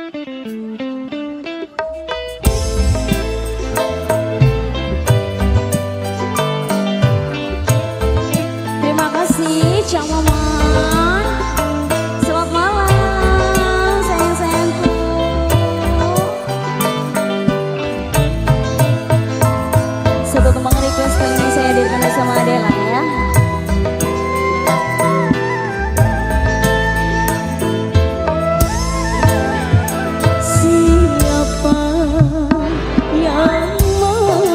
Terima kasih Cak Maman. Selamat malam sayang-sayangku. Satu tembang request kali ini saya hadirkan bersama Adela ya. Siapa yang mau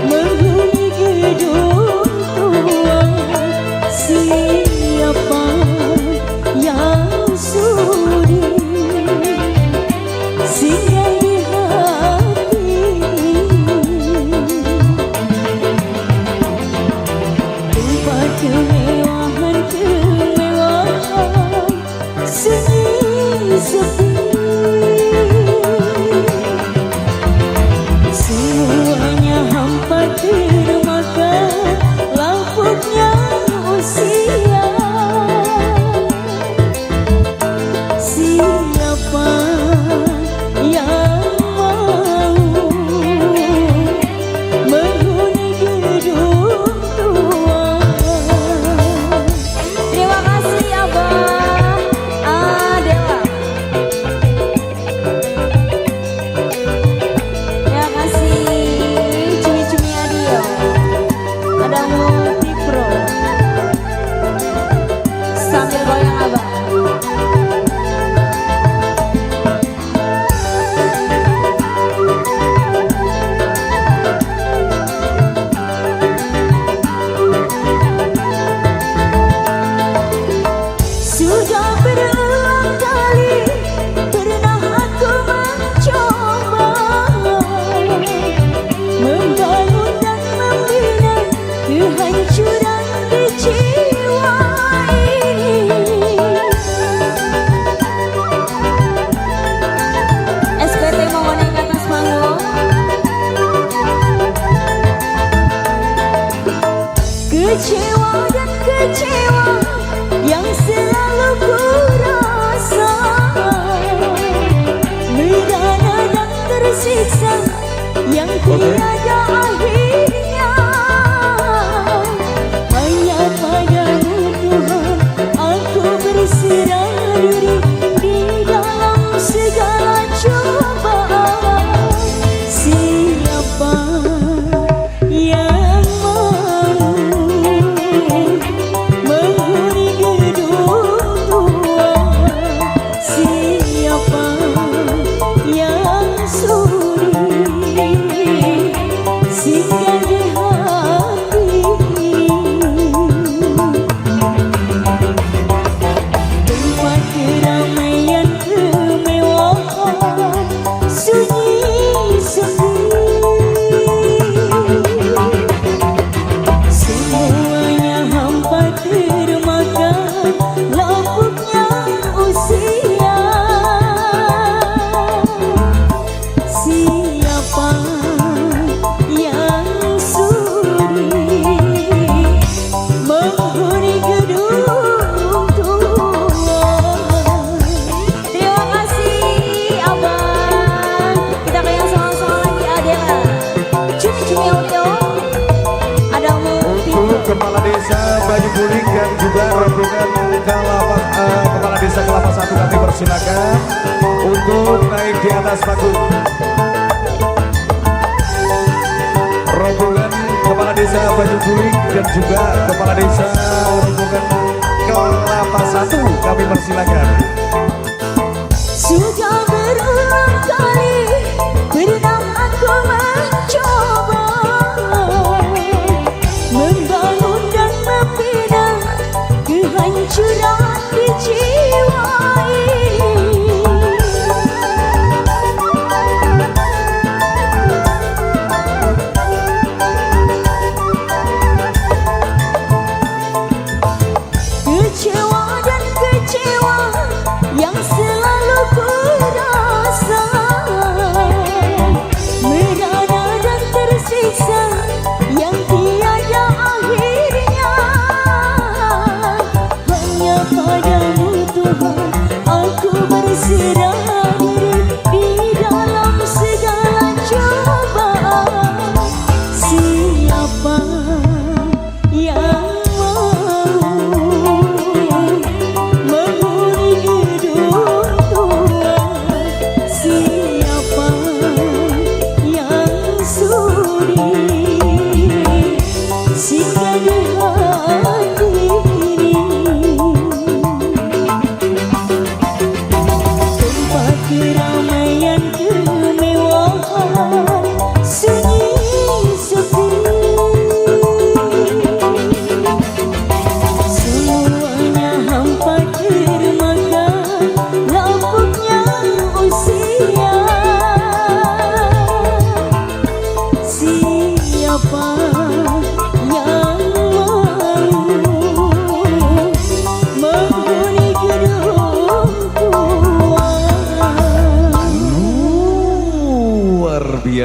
menghuni gedung tua? Siapa yang sudi singgah di hati? Tempat kemewahan sunyi sepi. Semuanya hampa termakan laputnya usia. Siapa yang mau menghuni gedung tua? Terima kasih Abah Adela. Terima kasih Cumi-Cumi Adio. Ada Multi Pro. Sambil goyang Abah. Sudah berulang kali pernah aku mencoba membangun dan membina kehancuran di jiwa ini. SPT mau naik ke atas panggung. Kecewa dan kecewa yang selalu ku rasa, merdana dan tersiksa yang tiada akhirnya. Hanya padamu Tuhan aku berserah diri di dalam segala cobaan. Siapa yang mau menghuni gedung tua? Siapa yang sudi singgah di hati? Tempat keramaian kemewahan sunyi sepi. Semuanya hampa termakan lapuknya usia. Siapa yang sudi menghuni gedung tua? Terima kasih Abang. Kita ke yang soal-soal lagi Adela. Cumi-cumi audio. Ada Multi Pro. Untuk Kepala Desa Banyu Puling dan juga rombongan Kepala Desa Kelapa 1 kami persilakan untuk naik di atas panggung. Rombongan Kepala Desa Banyu Puling dan juga Kepala Desa rombongan Kelapa 1 kami persilakan. Sudah berulang kali pernah aku mencoba membangun dan membina kehancuran di jiwa ini. Kecewa dan kecewa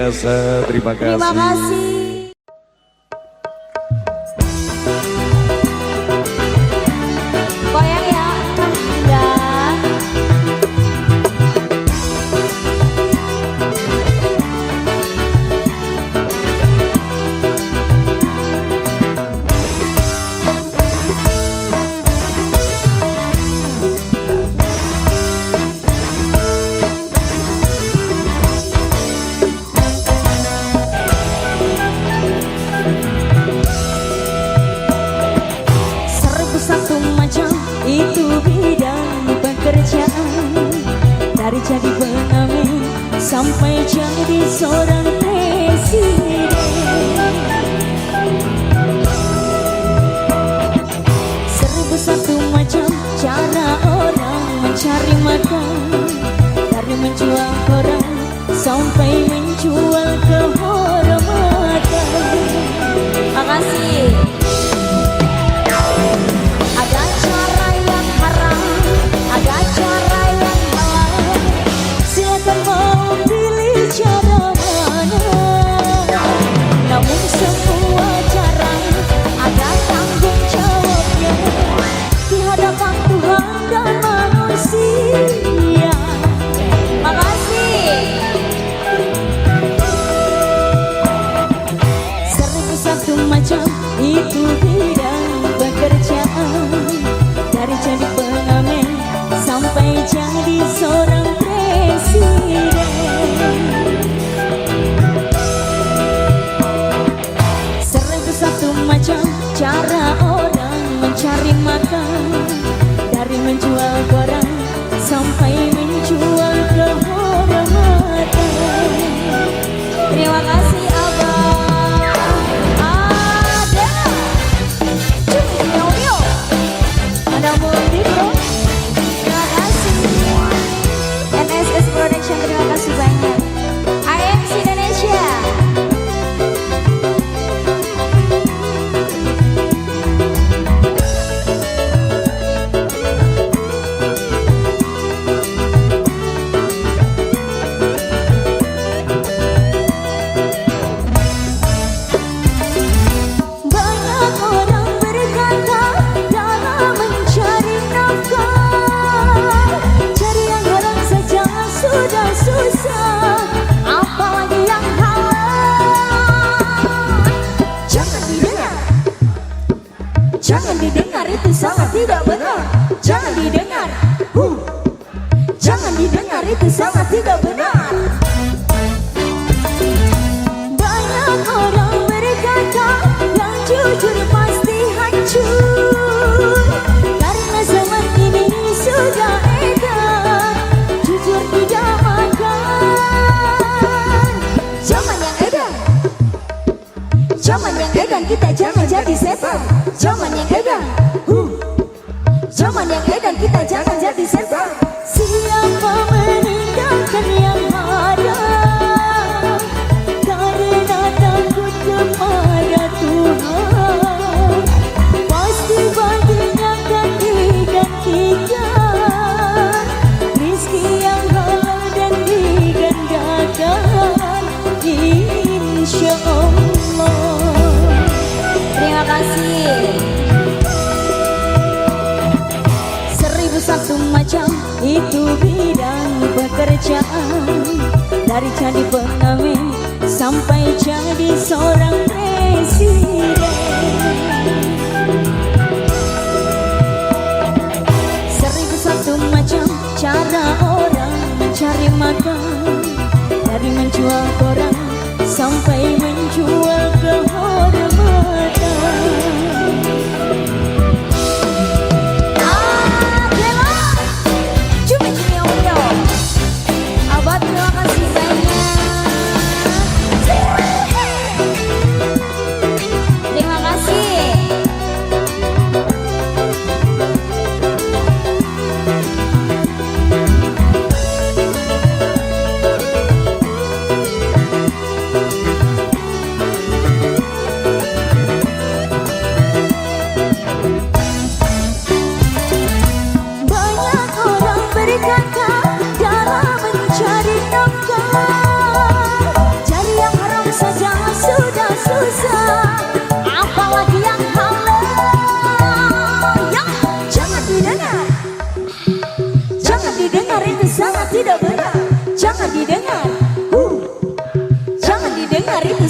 biasa. Terima kasih. Terima kasih. Goyang ya, indah. Satu macam itu bidang pekerjaan, dari jadi pengamen sampai jadi seorang presiden. Seribu satu macam cara orang mencari makan, dari menjual koran sampai menjual kehormatan. Makasih. Ada cara yang haram, ada cara yang halal. Silakan mau pilih cara mana. Namun semua cara ada tanggung jawabnya di hadapan Tuhan dan manusia. Makasih. Seribu satu macam itu bidang pekerjaan, dari jadi pengamen sampai jadi seorang presiden. Seribu satu macam cara orang mencari makan, dari menjual koran sampai menjual kehormatan. Terima kasih Abang. Ada ada Mundi bro. Terima kasih NSS Production, terima kasih banyak. IMC Indonesia. Banyak orang berkata dalam mencari nafkah, cari yang haram saja sudah susah, apalagi yang halal. Jangan didengar, jangan didengar, itu sangat tidak benar. Jangan didengar, jangan didengar, itu sangat tidak benar. Banyak orang berkata yang jujur pasti hancur, karena zaman ini sudah edan, jujur tidak makan. Zaman yang edan, zaman yang edan, kita jangan jadi setan. Zaman yang edan, zaman yang edan, kita jangan jadi setan. Siapa meninggalkan yang haram karena takut kepada Tuhan, pasti baginya akan digantikan rizki yang halal dan digandakan, insya Allah. Terima kasih. Seribu satu macam itu bidang pekerjaan, dari jadi pengamen sampai jadi seorang presiden. Seribu satu macam cara orang mencari makan, dari menjual koran sampai menjual kehormatan. Abah terima kasih banyak. Terima kasih.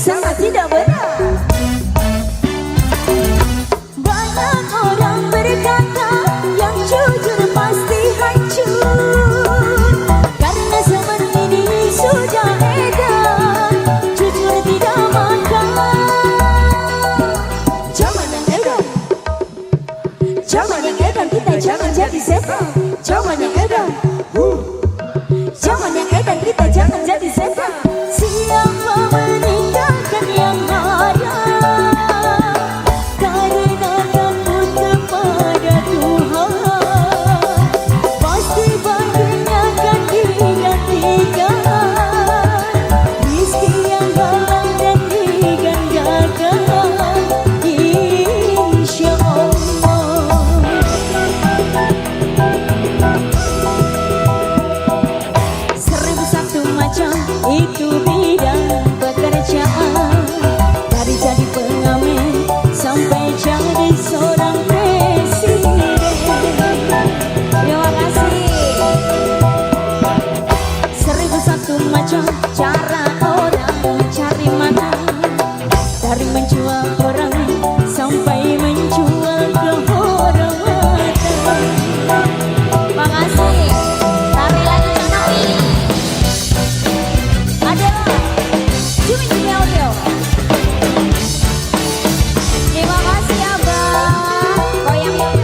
sangat tidak benar. Banyak orang berkata yang jujur pasti hancur, karena zaman ini sudah edan, jujur tidak makan. Zaman yang edan, zaman yang edan, kita jangan jadi setan. Zaman yang edan, zaman yang edan, kita jangan jadi setan. Siapa meninggalkan yang ada karena takut kepada Tuhan, pasti baginya akan digantikan rizki yang halal dan digandakan, insya Allah. Seribu satu macam itu bidang pekerjaan, dari jadi pengamen sampai jadi seorang presiden. Terima kasih. Seribu satu macam cara orang mencari makan, dari menjual orang sampai menjual kehormatan. Makasih. Tarik lagi Canawi. Adela, cumi audio. Terima kasih abang. Goyang yuk.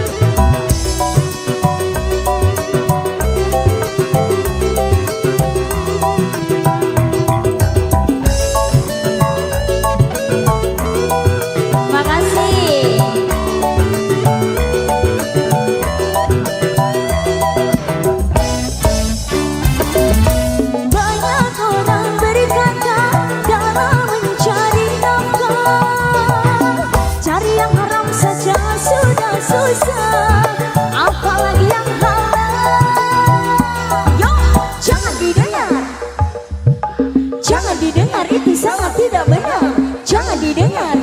Makasih. Banyak orang berkata dalam mencari nafkah, cari yang haram saja sudah susah, apalagi yang halal. Yo, jangan didengar, jangan didengar, itu sangat tidak benar. Jangan didengar,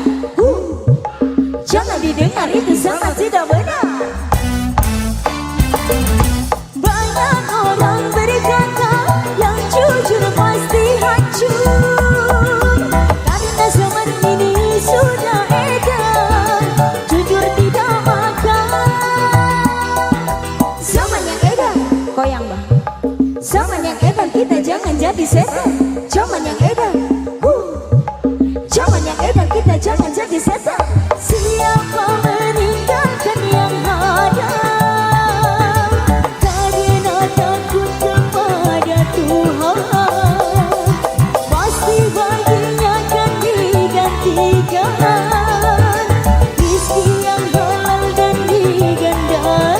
jangan didengar, itu sangat tidak benar. Banyak orang berkata yang jujur pasti hancur, karena zaman ini sudah edan, jujur tidak makan. Zaman yang edan, goyang bang. Zaman yang edan, kita jangan jadi setan. Zaman yang edan, zaman yang edan, kita jangan jadi setan. Siapa meninggalkan yang ada karena takut kepada Tuhan, pasti baginya akan digantikan rizki yang halal dan digandakan,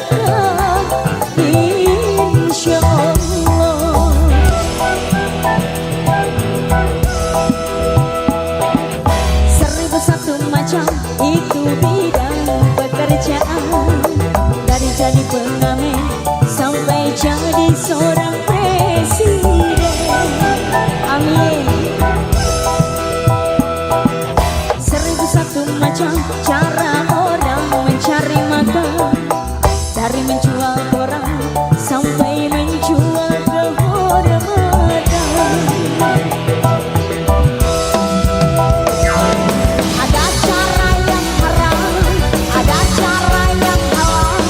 insya Allah. Seribu satu macam itu bidang pekerjaan, dari jadi pengamen sampai jadi seorang presiden. Amin. Seribu satu macam cara orang mencari makan, dari menjual orang sampai menjual kehormatan. Ada cara yang haram, ada cara yang halal,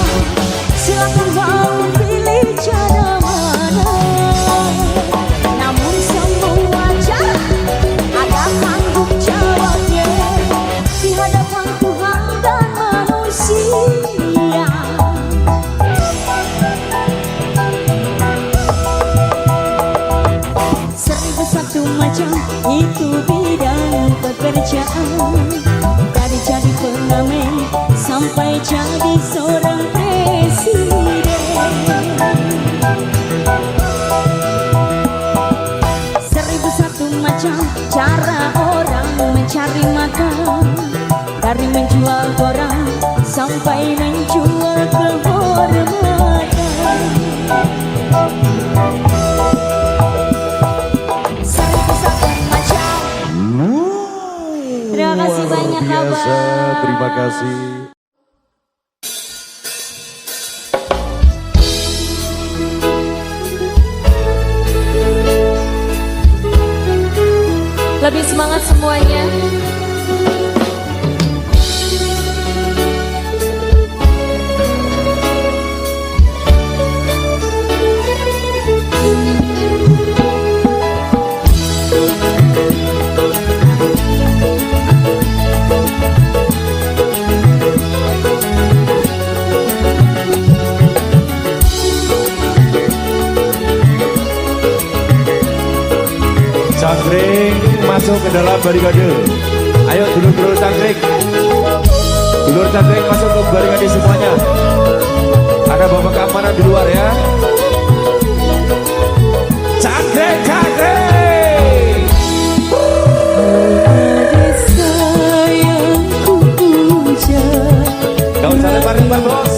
silakan mau pilih cara mana. Namun semua cara ada tanggung jawabnya di hadapan Tuhan dan manusia. Seribu satu macam itu bidang pekerjaan, dari jadi pengamen sampai jadi seorang presiden. Seribu satu macam cara orang mencari makan, dari menjual orang sampai menjual kehormatan. Seribu satu macam. Terima kasih banyak biasa, abang. terima kasih. Lebih Semangat semuanya. Cangkring masuk ke dalam barikade. Ayo dulur-dulur cangkring. Dulur cangkring masuk ke barikade semuanya. Ada bapak keamanan di luar ya. Cangkring, cangkring. Kau usah lempar-lempar bos.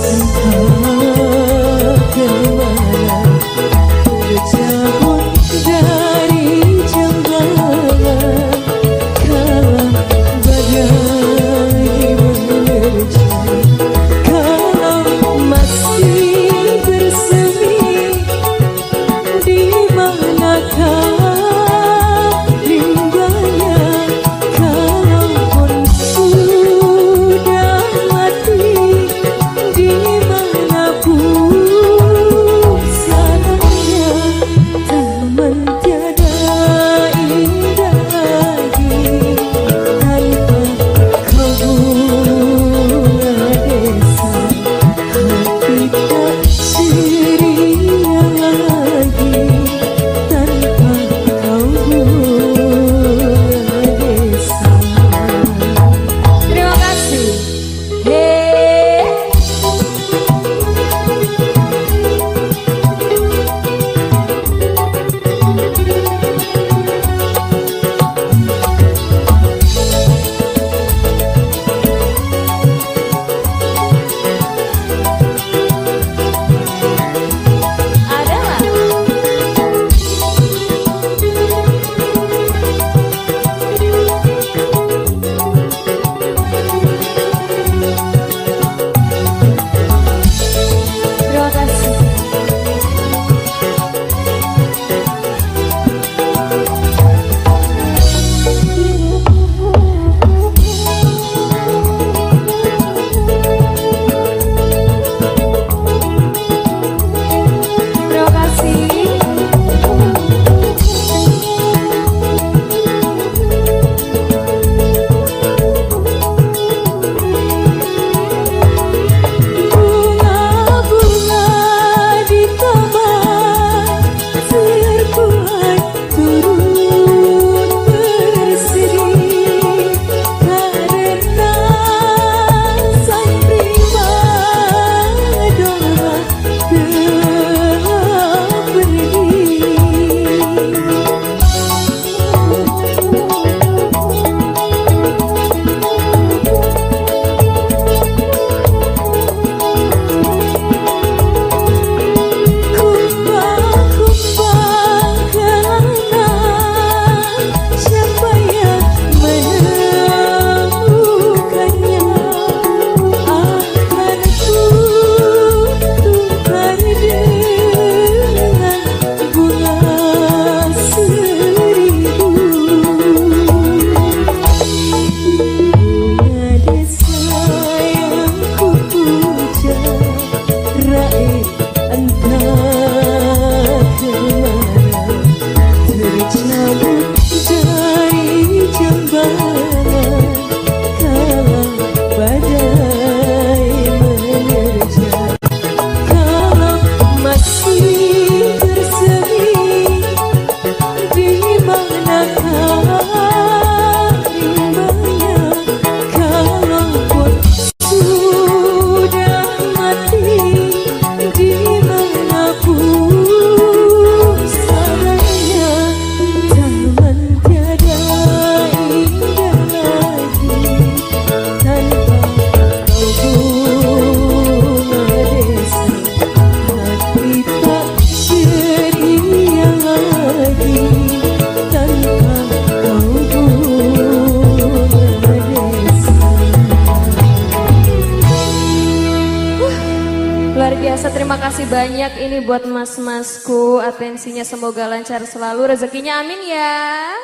Terima kasih banyak ini buat mas-masku, atensinya semoga lancar selalu, rezekinya amin ya.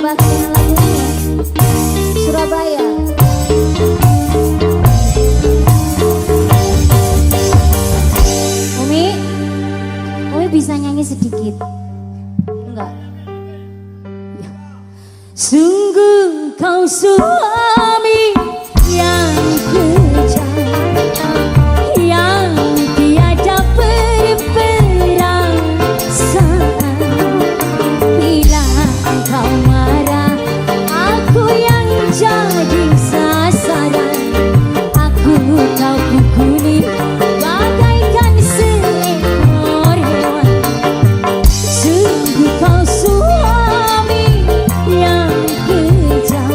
banget dengan lagu ini. Surabaya. Umi bisa nyanyi sedikit? Enggak. Ya. Sungguh kau suami yang kejam, yang tiada perasaan. Bila kau marah, aku yang jadi sasaran. Aku kau pukuli bagaikan seekor hewan. Sungguh kau suami yang kejam.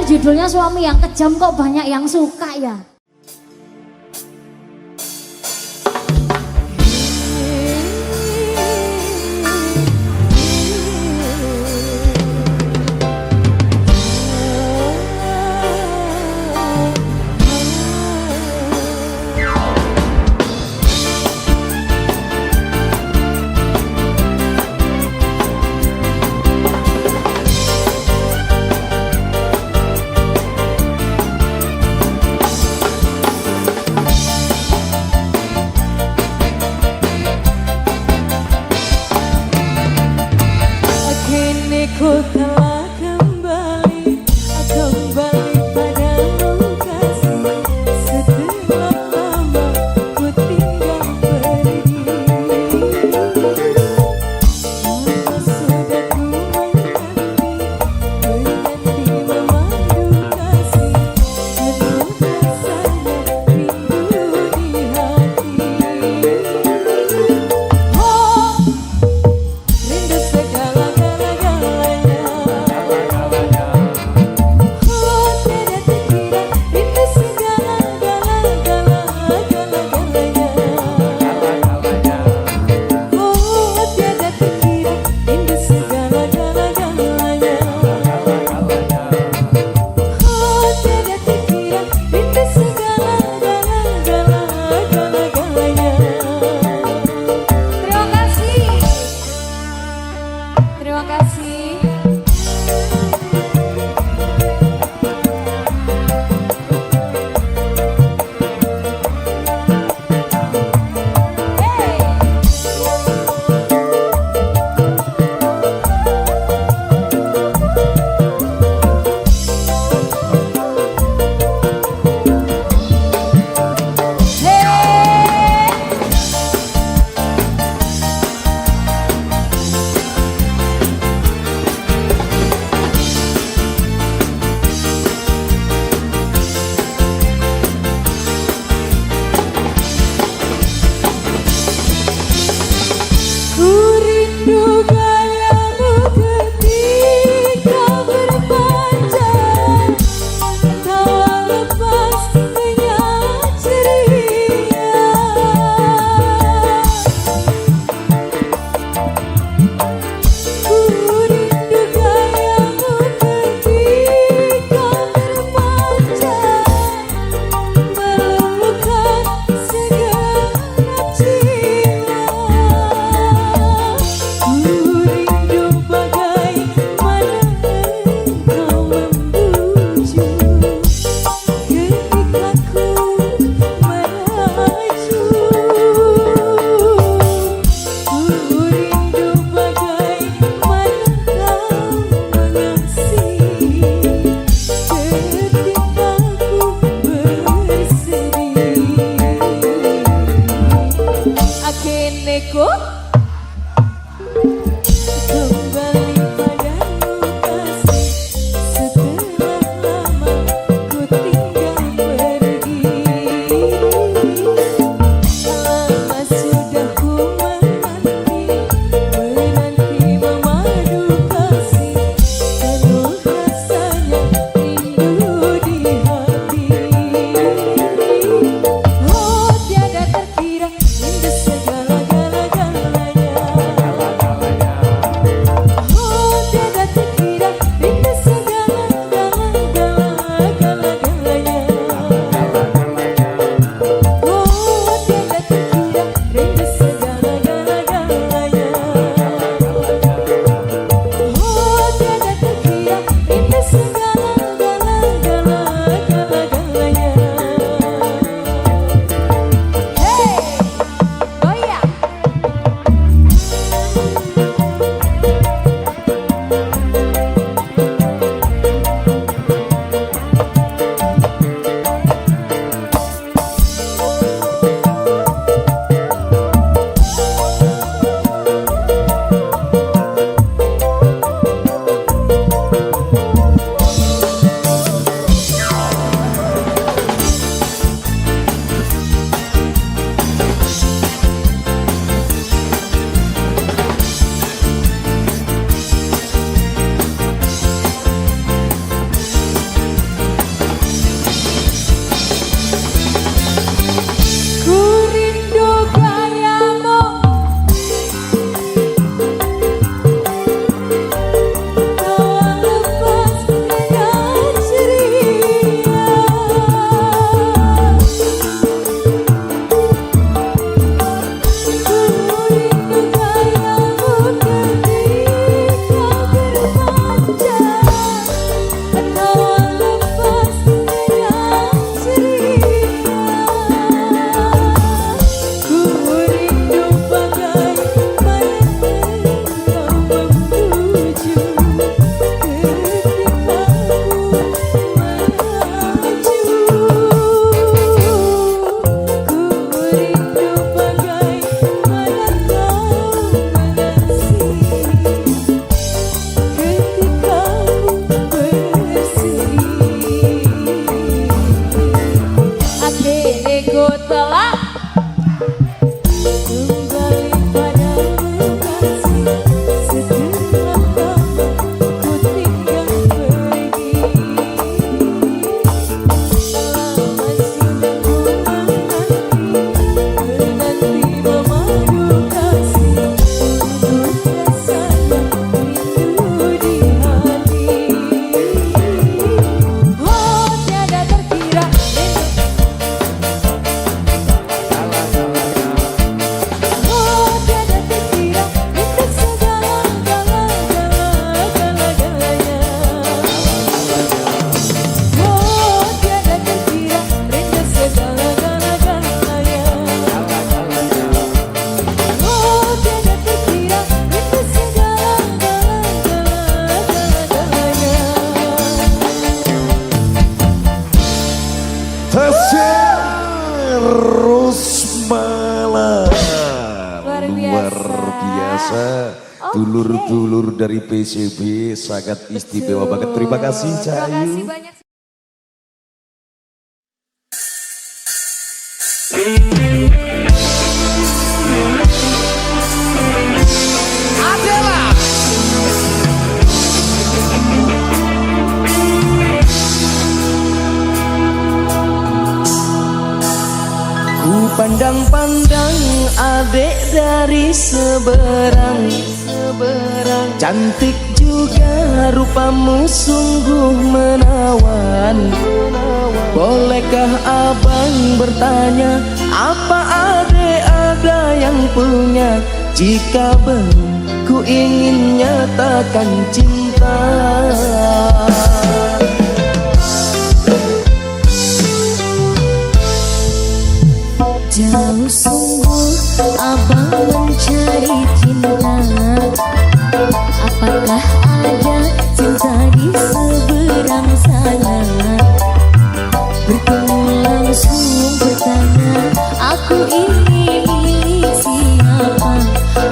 judulnya Suami yang Kejam, kok banyak yang suka ya. Ku telah kembali padamu kasih. Setelah lama ku tinggal pergi, maka sudah ku mengganti memandu kasih. Penuh rasanya rindu di hati. Oh, rindu segala-galanya. biasa. Dulur-dulur dari PCB sangat istimewa banget. Terima kasih Terima kasih Cahayu. banyak. Ku pandang-pandang adek dari seberang, cantik juga rupamu sungguh menawan. Bolehkah abang bertanya, apa adek ada yang punya? Jika belum, ku ingin nyatakan cinta. Jauh sungguh abang mencari cinta. Apakah ada cinta di seberang sana? Bertemu langsung bertanya, aku ini milik siapa?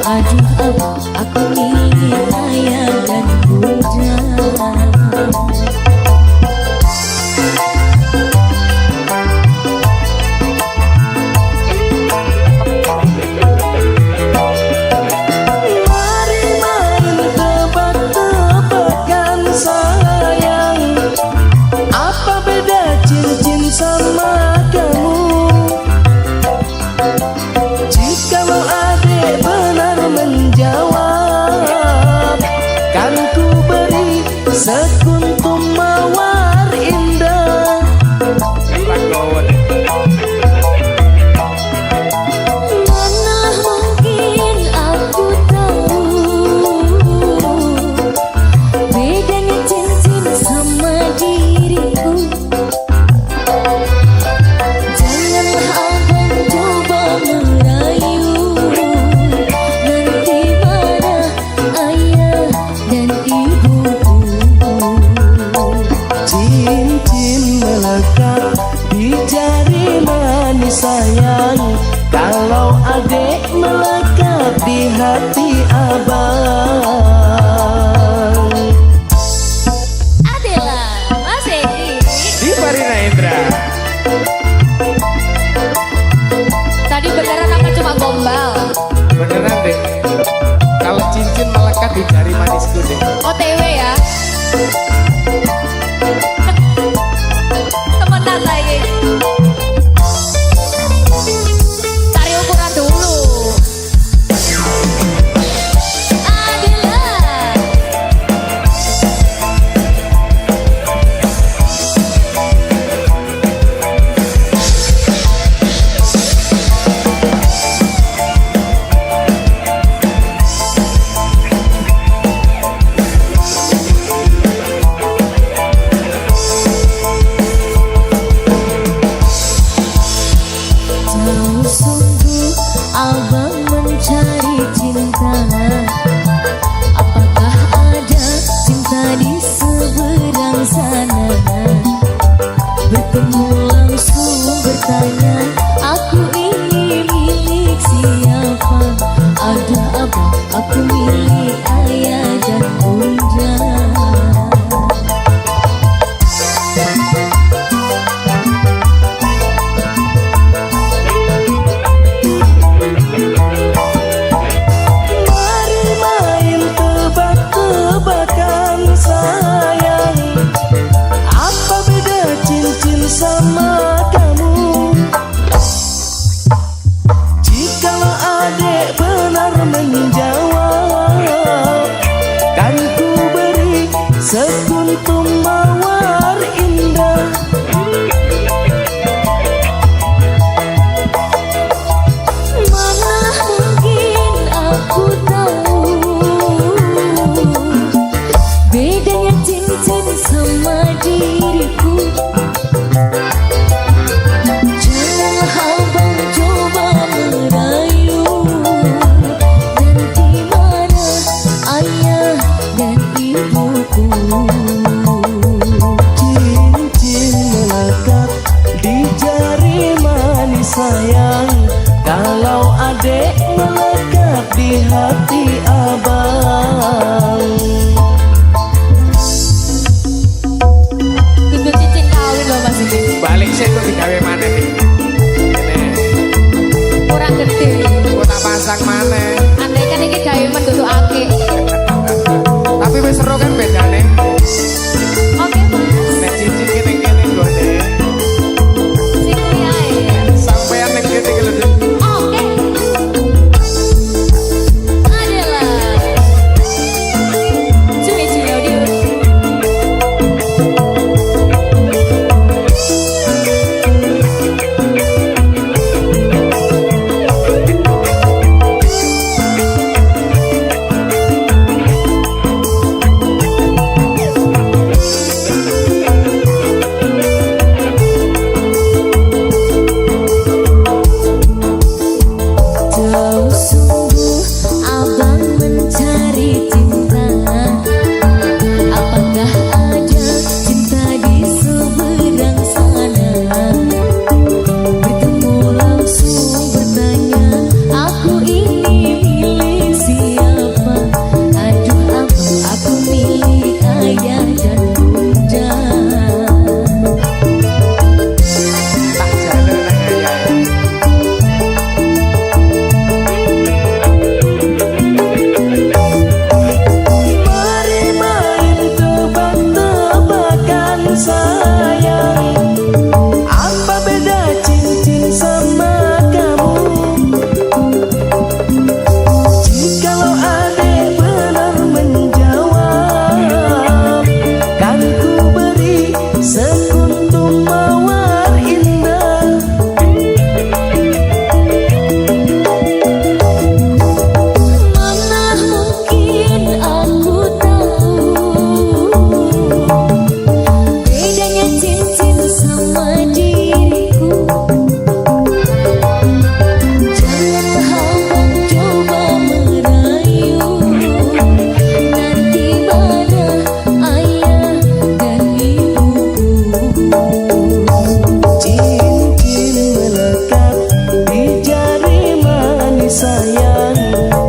Aduh abang, aku milik ayah dan bunda. Sama kamu, jikalau adek benar menjawab, kan ku beri sekuntum mawar indah. Mana mungkin aku tahu bedanya cincin sama diriku. Di jari manis sayang, kalau adek melekat di hati abang. Adela, Mas Edi. Di Farina Indra. Tadi beneran apa cuma gombal? Beneran deh, kalau cincin melekat di jari manisku deh. OTW ya. Temenan lagi. Cari ukuran dulu. Adela. hati abang. Kudu cincin kawin loh Mas ini. Balik sih kok digawe mana nih? Ini Kurang gede. kok tak pasang mana? Andai kan ini gawe mendudukake. Tapi wis seru kan bedane. Oke Mas. Nek cincin kene-kene gone. Sing liyae. Sampean nek kene iki lho. Oke. Adalah Juni Audio. Jauh sungguh abang mencari cinta. Apakah ada cinta di seberang sana? Bertemu langsung bertanya, aku ini milik siapa? Aduh abang, aku milik ayah dan bunda. Tak jalur nang ayah. Mari main tebak-tebakan sayang, apa beda cincin sama kamu? Jikalau adek benar menjawab, kan ku beri sekuntum mawar indah. Mana mungkin aku tahu bedanya cincin sama diriku. Jangan abang coba merayu, nanti mana ayah dan ibuku. Cincin melekat di jari manis sayang,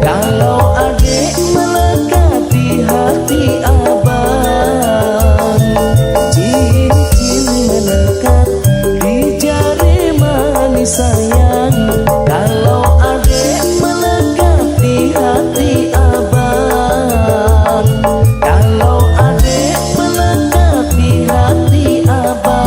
kalau adek melekat di hati abang. Cincin melekat di jari manis sayang, kalau adek melekat di hati abang. Kalau adek melekat di hati abang.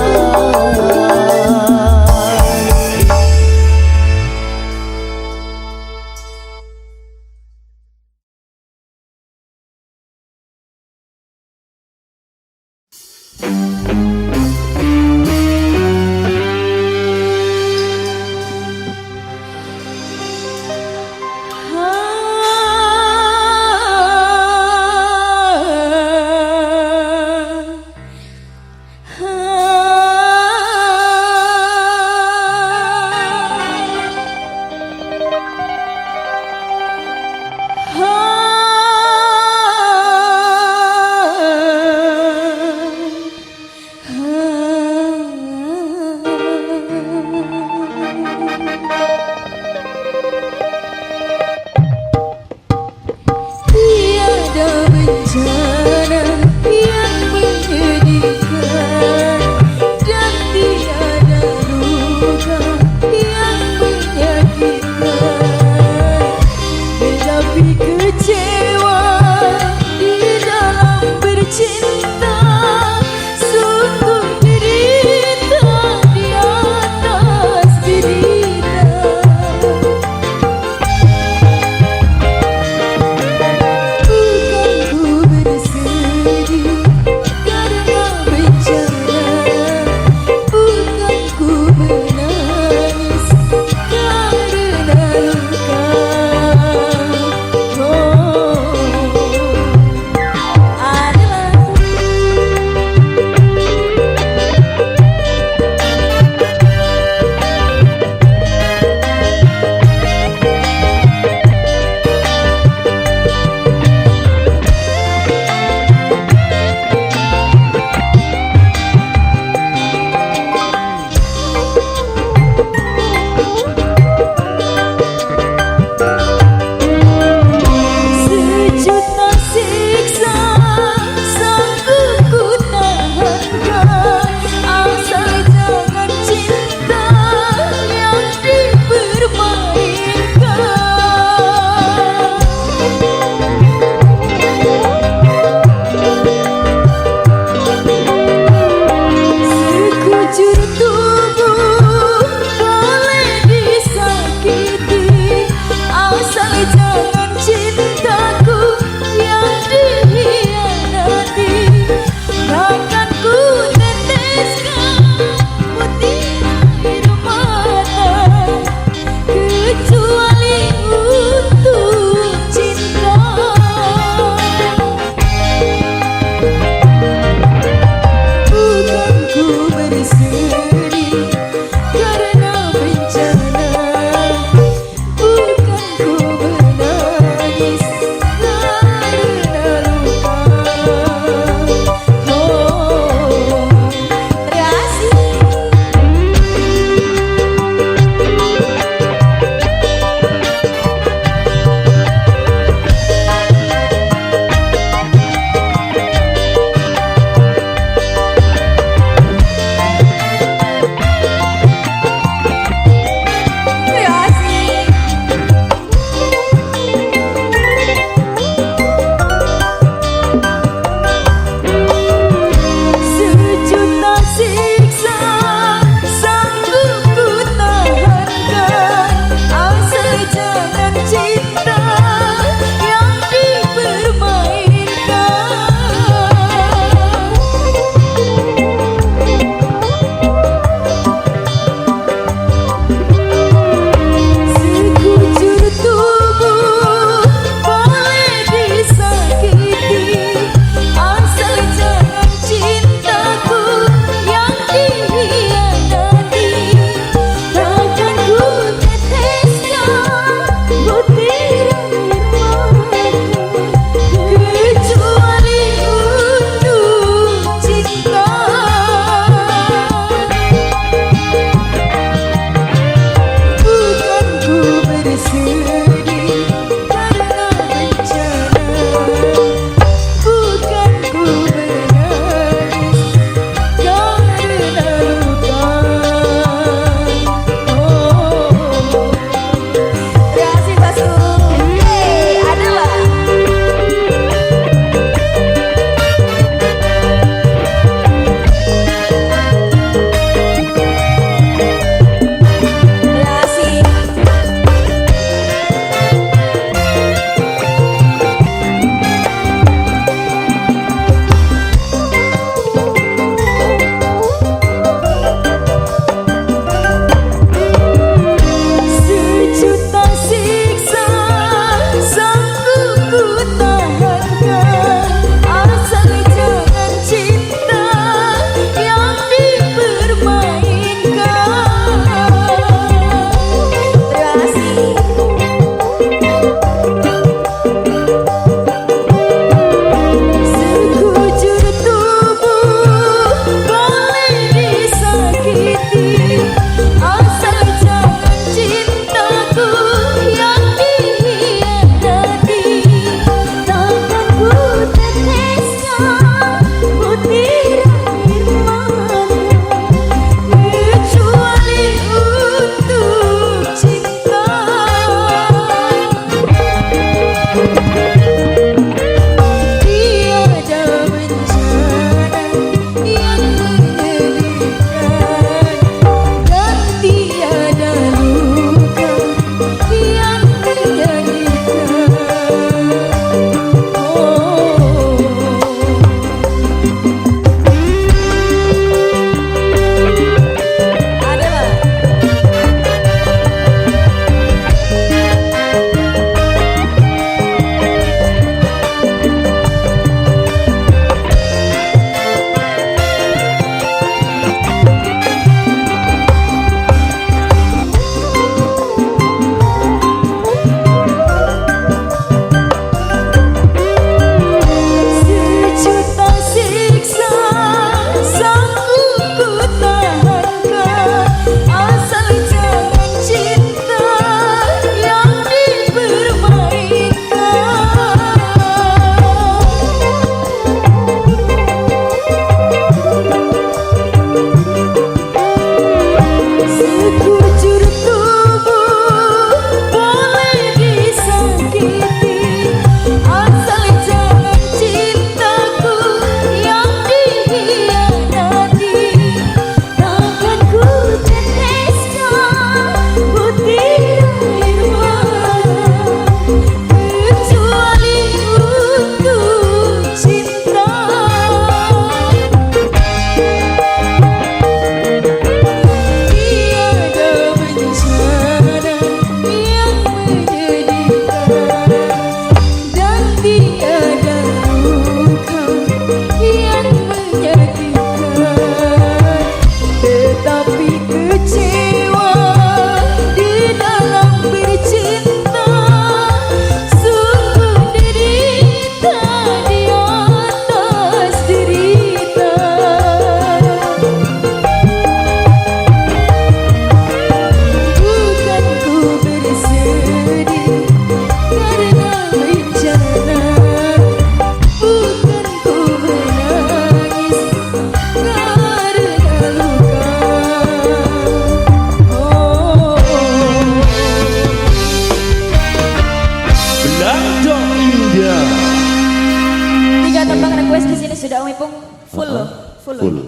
di sini sudah Om Ipung full loh, full. Full.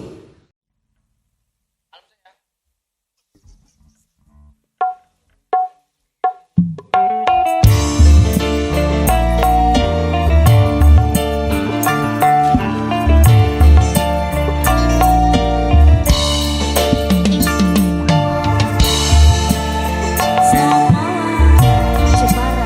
Jepara.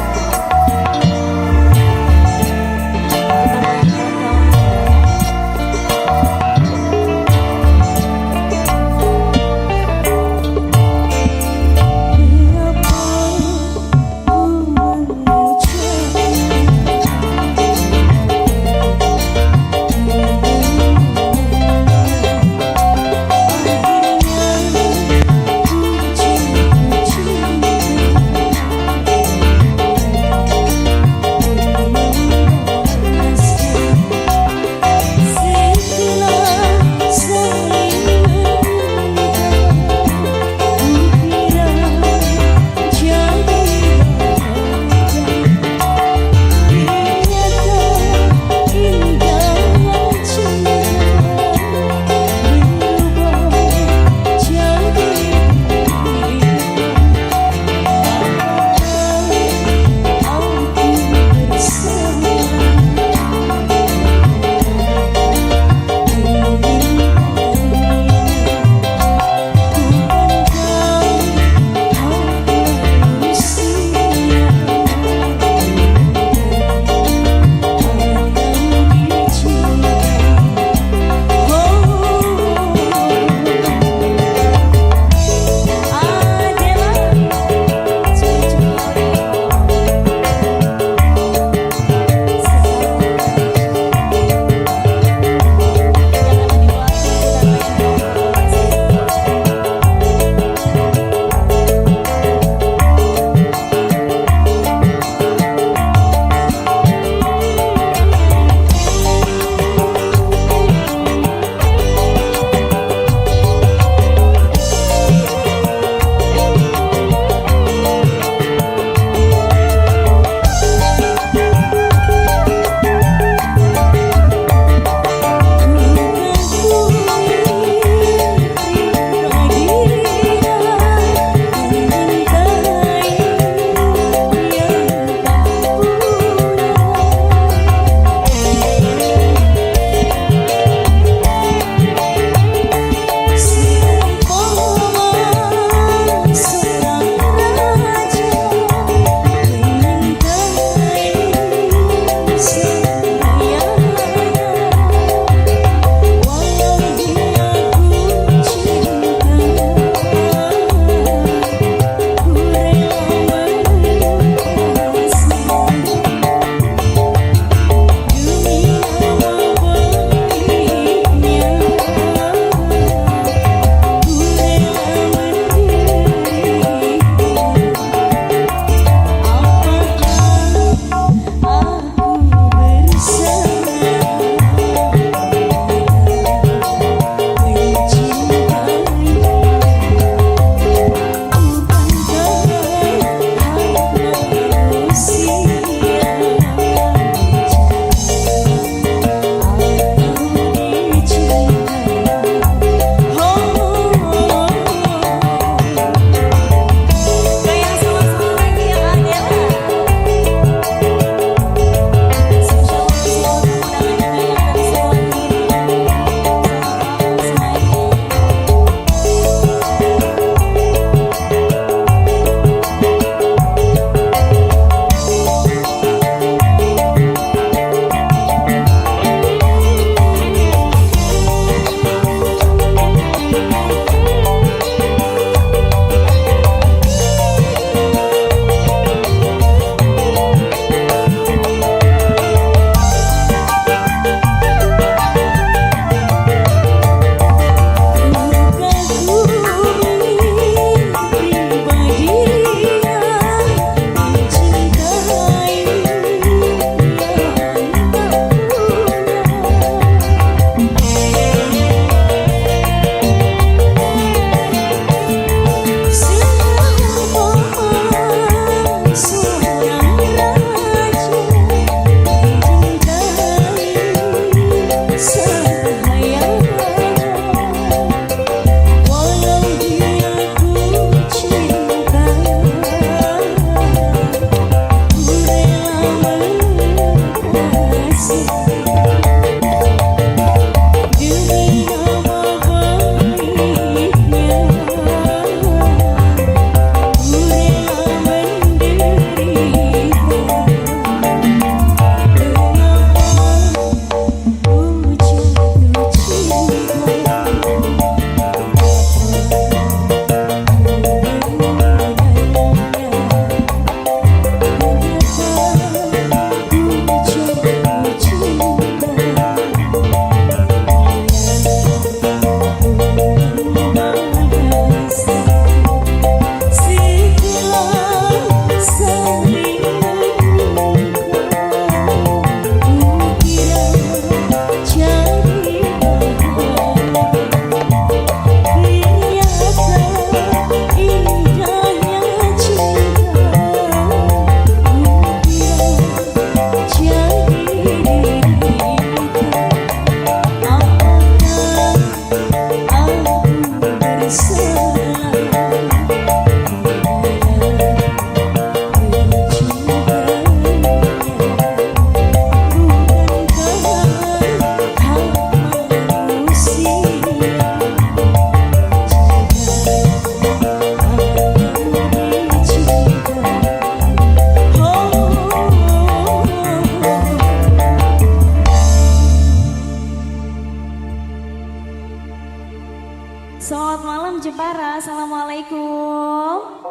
Jepara. Assalamualaikum.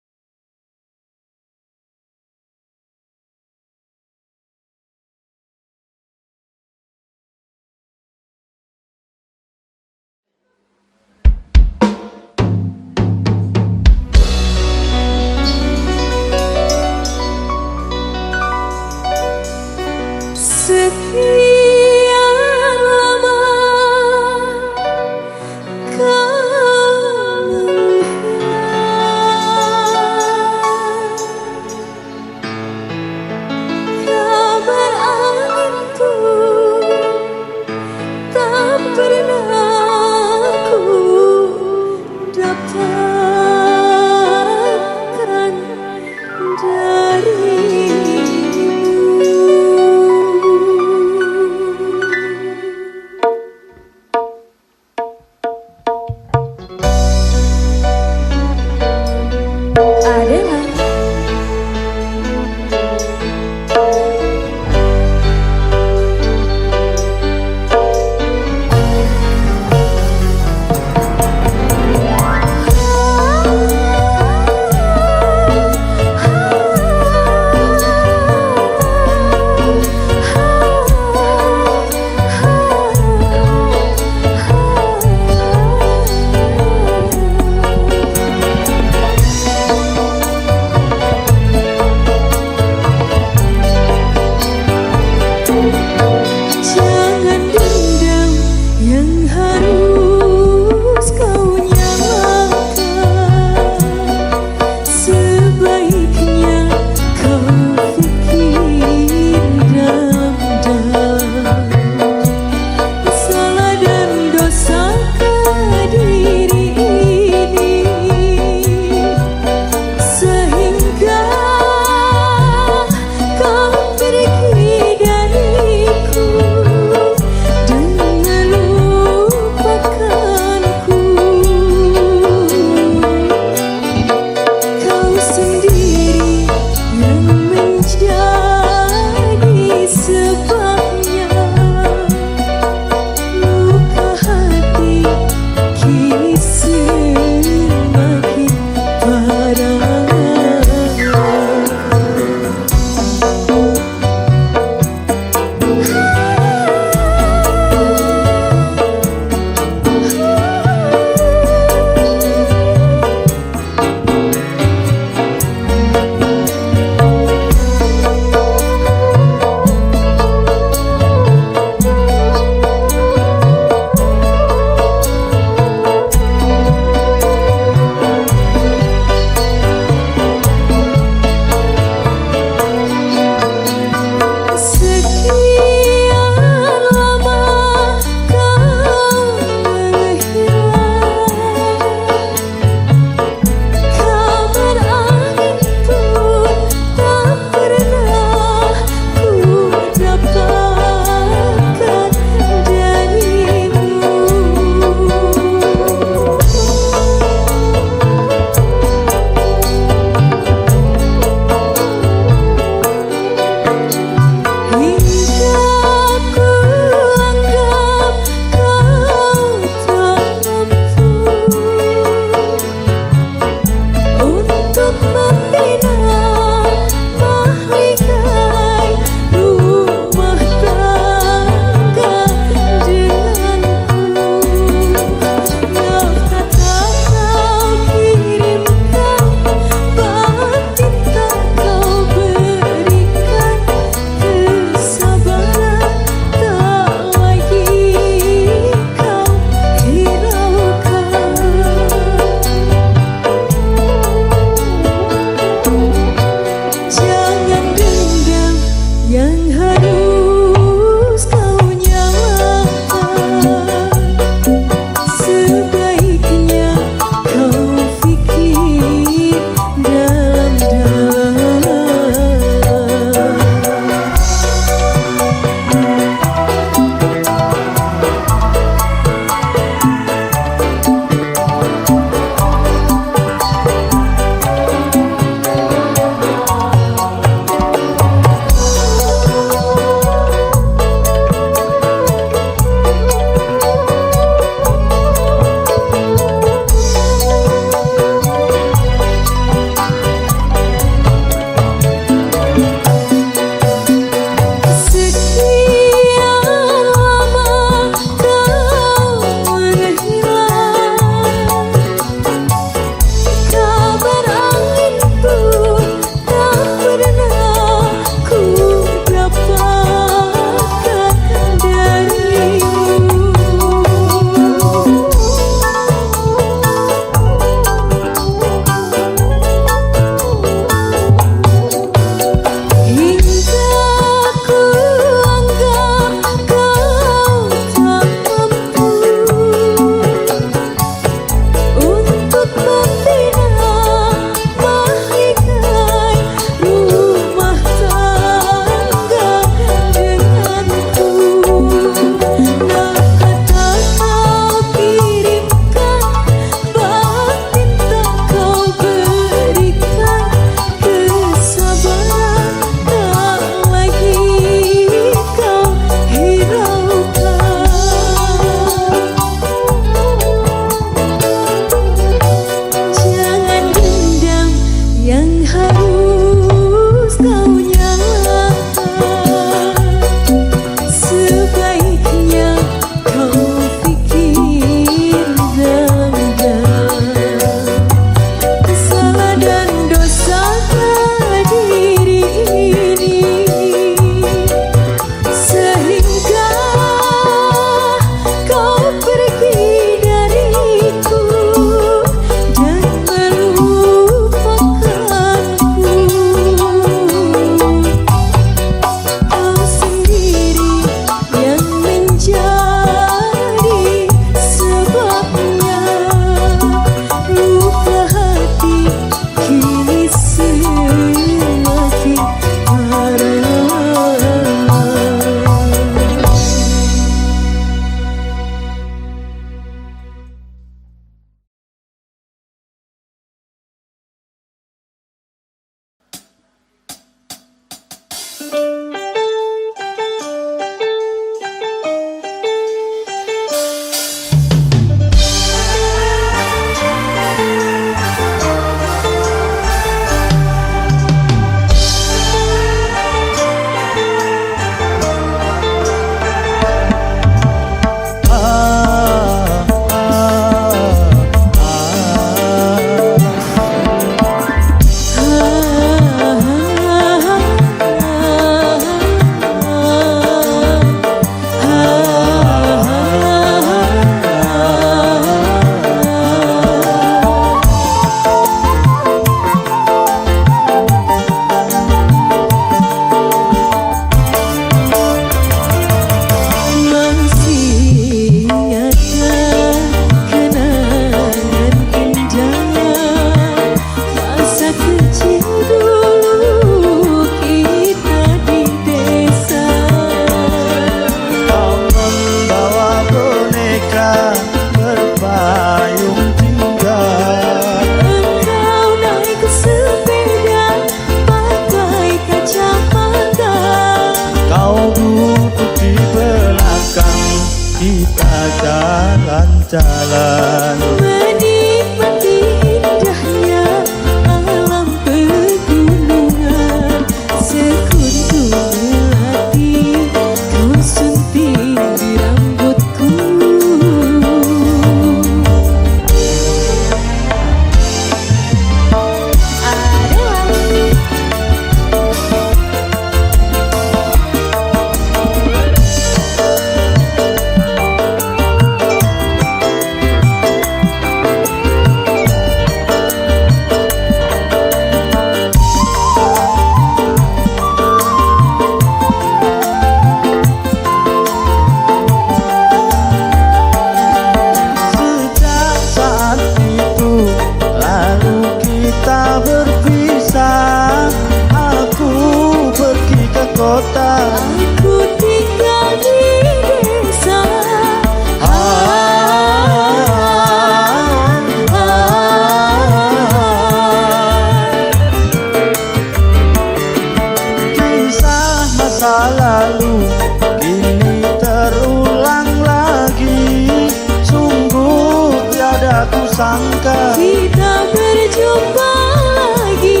sangka kita berjumpa lagi.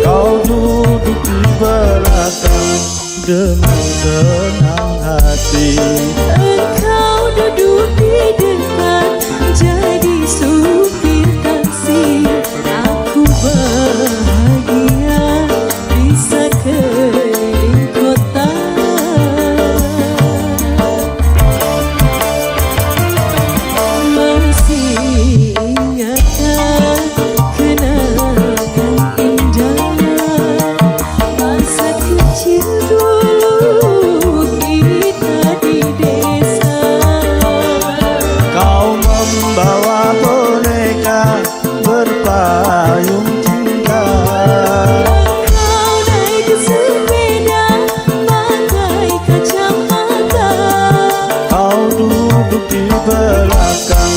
Kau duduk di belakang dengan senang hati. Engkau duduk di depan jadi supir taksi. Aku bahagia bisa keliling kota. Masih ingatkah kenangan indah masa kecil dulu kita di desa. Kau membawa boneka berpayung cinta. Kau naik sepeda pakai kacamata. Kau duduk di belakang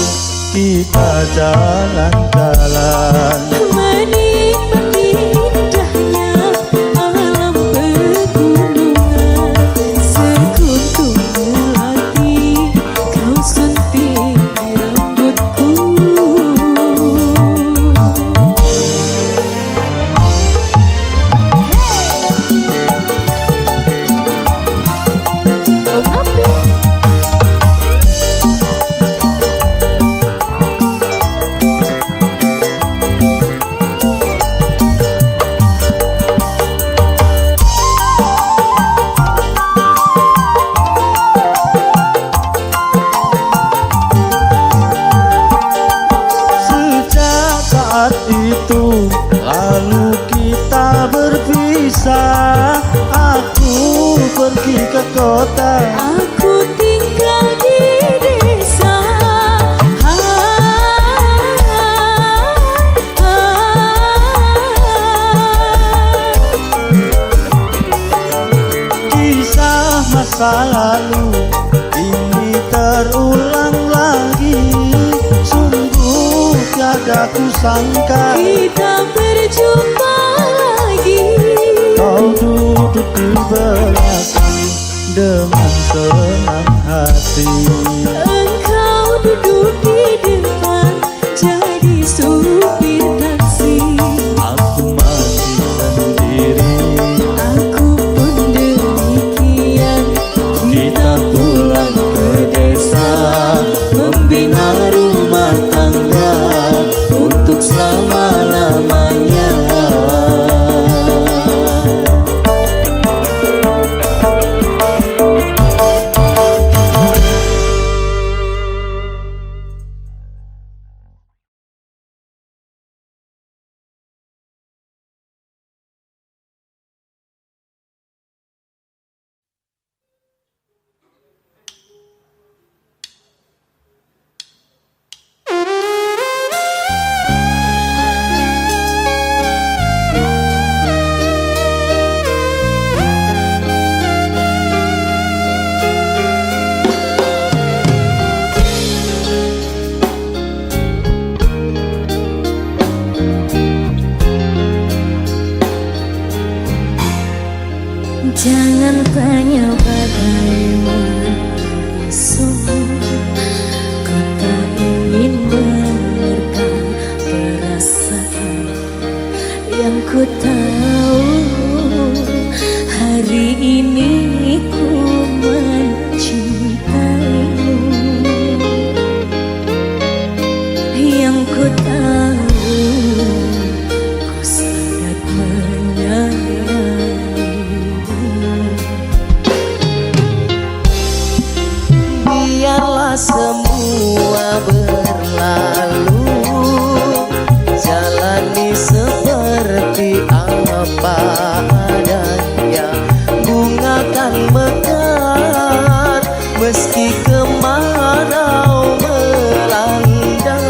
kita jalan-jalan. Menikmati indahnya alam pegunungan. Sekuntum lelaki kau sunting rambutku. Sejak saat itu lalu kita berpisah. Aku pergi ke kota. Aku tinggal di desa. Kisah masa lalu ini terulang lagi. Sungguh tiada kusangka Kita berjumpa lagi. kau duduk di belakang dengan senang hati. Engkau duduk di depan jadi supir taksi. Aku masih sendiri. Aku pun demikian. Kita pulang ke desa, membina rumah tangga untuk selama-lamanya. Jangan tanya bagaimana esok. Kau tak ingin menerka perasaan yang ku tahu. Hari ini ku mencintaimu. Yang ku tahu ku sangat menyayangi. Biarlah semua berlalu, jalani seperti apa adanya. Bunga kan mekar meski kemarau melanda.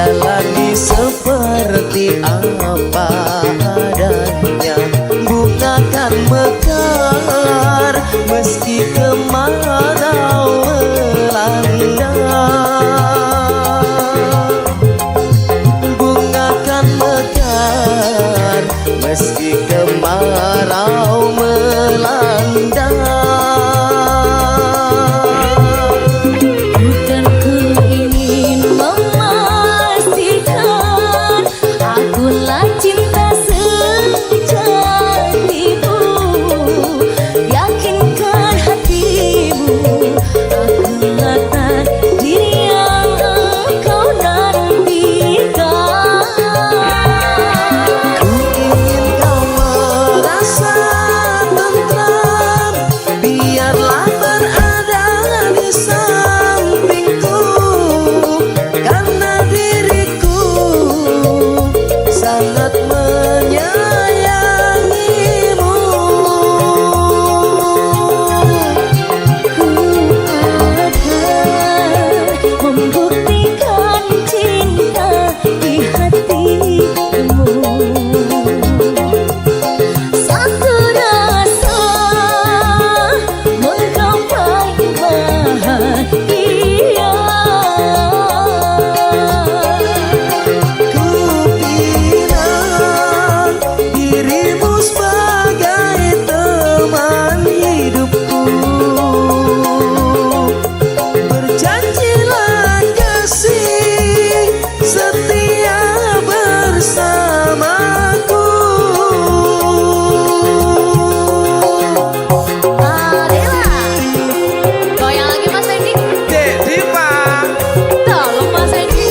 jalani seperti apa adanya, bukakan mekar meski kemarau melanda. Bungakan mekar meski kemarau melanda. Bukan ku ingin memastikan akulah cinta sejatimu, yakinkan hatimu akulah takdir yang engkau nantikan. Ku ingin kau merasa tentram, biarlah berada di sampingku, karena diriku sangat menyayangimu. Ku akan membuktikan cinta di hatimu. Satu rasa menggapai bahagia. Ku bilang dirimu sebagai teman hidupku, berjanjilah kasih setia bersamaku. Adela, goyang lagi Mas Hendy. Dek Diva. Tolong Mas Hendy.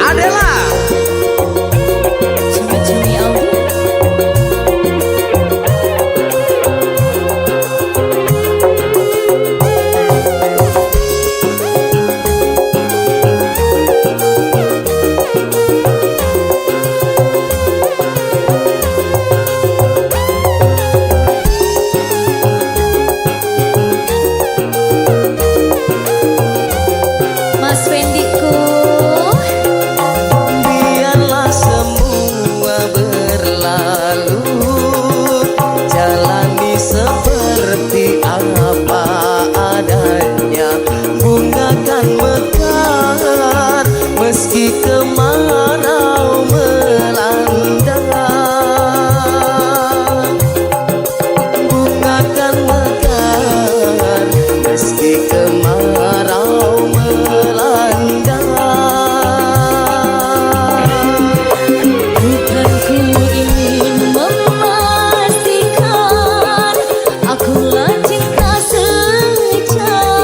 Adela. Cumi-cumi audio. Mas Wendiku, Biarlah semua berlalu, jalani seperti apa adanya, bungakan mekar meski kemarau melanda. Bungakan mekar meski kemarau melanda. bukan ku ingin memastikan akulah cinta sejatimu,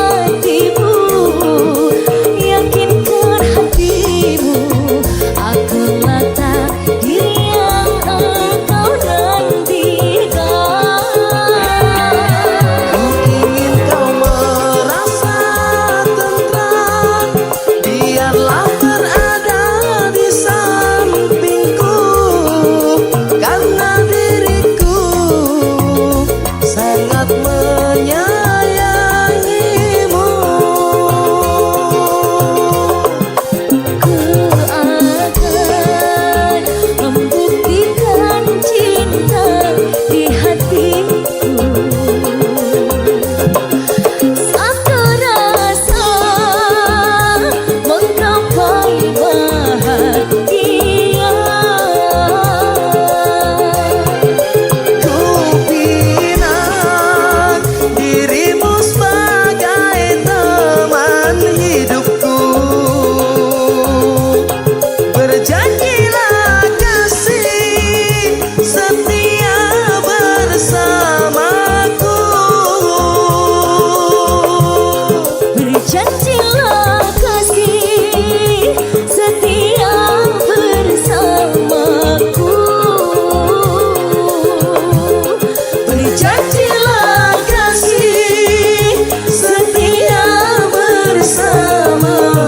yakinkan hatimu akulah takdir yang engkau nantikan. Ku ingin kau merasa tentram, biarlah berada di sampingku, karena diriku sangat menyayangimu. Ku akan membuktikan cinta di hatiku. Satu rasa menggapai bahagia. Ku bilang dirimu sebagai teman hidupku, berjanjilah kasih setia bersamaku. Berjanjilah kasih setia bersamaku. Berjanjilah kasih setia bersamaku.